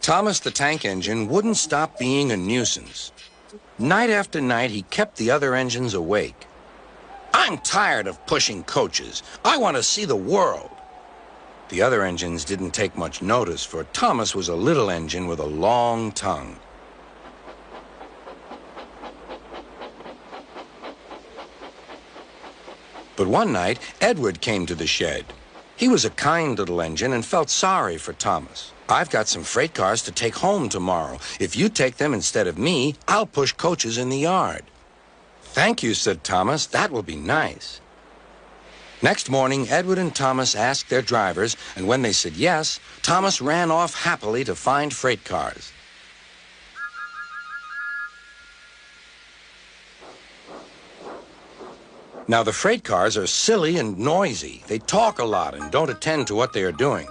Thomas the Tank Engine wouldn't stop being a nuisance. Night after night, he kept the other engines awake. "I'm tired of pushing coaches. I want to see the world." The other engines didn't take much notice, for Thomas was a little engine with a long tongue. But one night, Edward came to the shed. He was a kind little engine and felt sorry for Thomas. "I've got some freight cars to take home tomorrow. If you take them instead of me, I'll push coaches in the yard." "Thank you," said Thomas. "That will be nice." Next morning, Edward and Thomas asked their drivers, and when they said yes, Thomas ran off happily to find freight cars. Now, the freight cars are silly and noisy. They talk a lot and don't attend to what they are doing.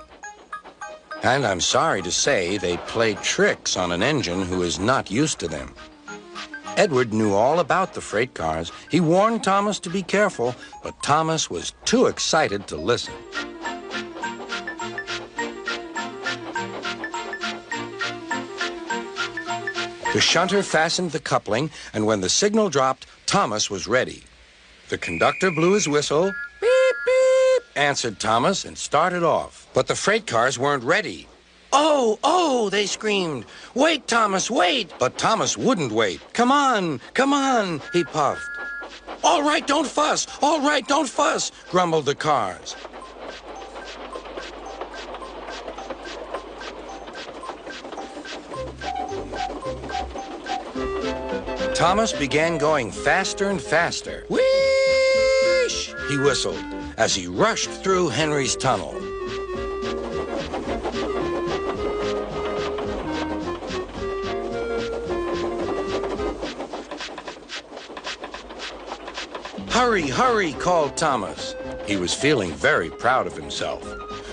And I'm sorry to say, they play tricks on an engine who is not used to them. Edward knew all about the freight cars. He warned Thomas to be careful, but Thomas was too excited to listen. The shunter fastened the coupling, and when the signal dropped, Thomas was ready. The conductor blew his whistle. "Beep, beep," answered Thomas, and started off. But the freight cars weren't ready. "Oh, oh," they screamed. "Wait, Thomas, wait!" But Thomas wouldn't wait. Come on, he puffed. "All right, don't fuss. All right, don't fuss," grumbled the cars. Thomas began going faster and faster. "Whoosh!" he whistled as he rushed through Henry's tunnel. "Hurry, hurry," called Thomas. He was feeling very proud of himself.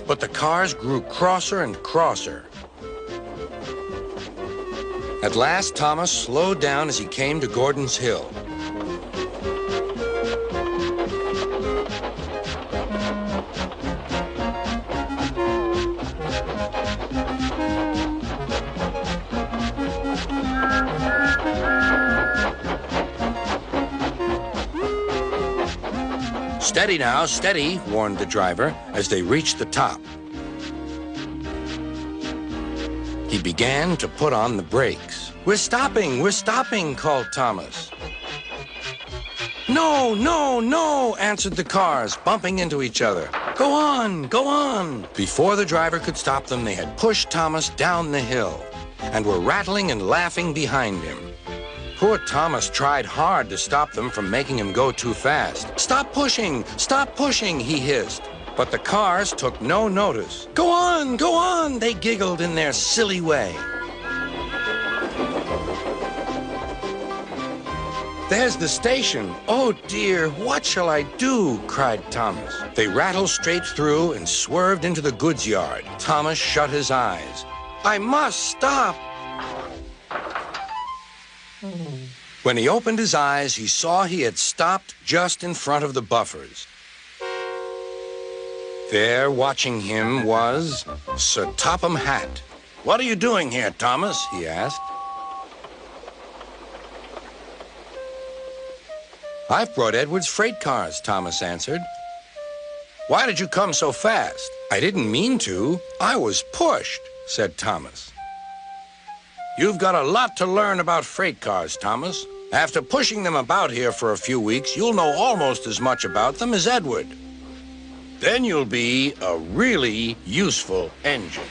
But the cars grew crosser and crosser. At last, Thomas slowed down as he came to Gordon's Hill. "Steady now, steady," warned the driver as they reached the top. He began to put on the brakes. We're stopping," called Thomas. "No, no, no," answered the cars, bumping into each other. Go on." Before the driver could stop them, they had pushed Thomas down the hill and were rattling and laughing behind him. Poor Thomas tried hard to stop them from making him go too fast. Stop pushing, he hissed. But the cars took no notice. Go on, they giggled in their silly way. "There's the station. Oh dear, what shall I do?" cried Thomas. They rattled straight through and swerved into the goods yard. Thomas shut his eyes. "I must stop." When he opened his eyes, he saw he had stopped just in front of the buffers. There, watching him, was Sir Topham Hatt. "What are you doing here, Thomas?" he asked. "I've brought Edward's freight cars," Thomas answered. "Why did you come so fast?" "I didn't mean to. I was pushed," said Thomas. "You've got a lot to learn about freight cars, Thomas. After pushing them about here for a few weeks, you'll know almost as much about them as Edward. Then you'll be a really useful engine."